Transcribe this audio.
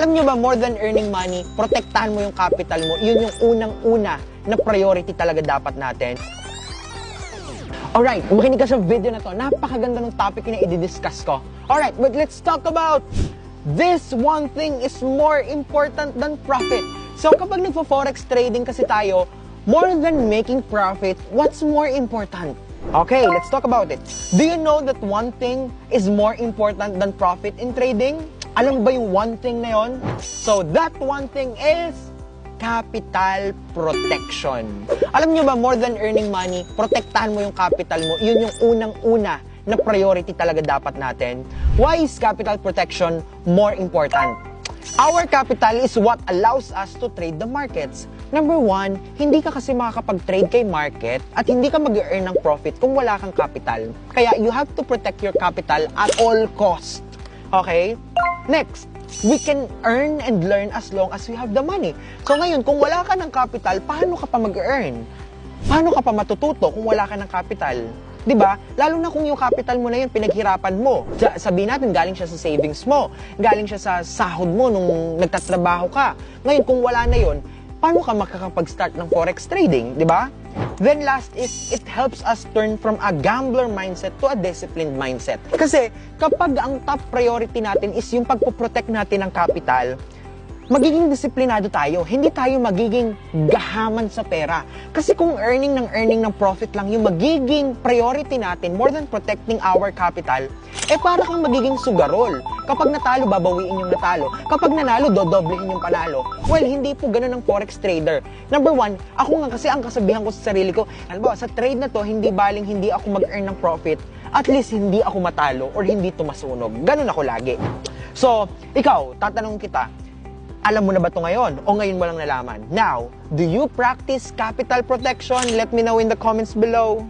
Alam nyo ba, more than earning money, protektahan mo yung capital mo. Yun yung unang-una na priority talaga dapat natin. Alright, makinig ka sa video na to. Napakaganda ng topic na i-discuss ko. Alright, but let's talk about this one thing is more important than profit. So kapag nagpo-forex trading kasi tayo, more than making profit, what's more important? Okay, let's talk about it. Do you know that one thing is more important than profit in trading? Alam ba yung one thing na yon? So that one thing is capital protection. Alam nyo ba, more than earning money, protektahan mo yung capital mo. Yun yung unang-una na priority talaga dapat natin. Why is capital protection more important? Our capital is what allows us to trade the markets. Number one, hindi ka kasi makakapag-trade kay market at hindi ka mag-earn ng profit kung wala kang capital. Kaya you have to protect your capital at all cost. Okay? Next, we can earn and learn as long as we have the money. So ngayon, kung wala ka ng capital, paano ka pa mag-earn? Paano ka pa matututo kung wala ka ng capital? Diba? Lalo na kung yung capital mo na yun, pinaghirapan mo. Sabihin natin, galing siya sa savings mo. Galing siya sa sahod mo nung nagtatrabaho ka. Ngayon, kung wala na yun, paano ka makakapag-start ng forex trading? Diba? Then last is, it helps us turn from a gambler mindset to a disciplined mindset. Kasi kapag ang top priority natin is yung pagpoprotect natin ng capital, magiging disiplinado tayo. Hindi tayo magiging gahaman sa pera. Kasi kung earning ng profit lang yung magiging priority natin more than protecting our capital, para kang magiging sugarol. Kapag natalo, babawiin yung natalo. Kapag nanalo, dodoblehin yung panalo. Well, hindi po ganun ng forex trader. Number one, ako nga kasi ang kasabihan ko sa sarili ko, halimbawa, sa trade na to, hindi baling hindi ako mag-earn ng profit, at least hindi ako matalo or hindi tumasunog. Ganun ako lagi. So, ikaw, tatanong kita, alam mo na ba ito ngayon? O ngayon mo lang nalaman? Now, do you practice capital protection? Let me know in the comments below.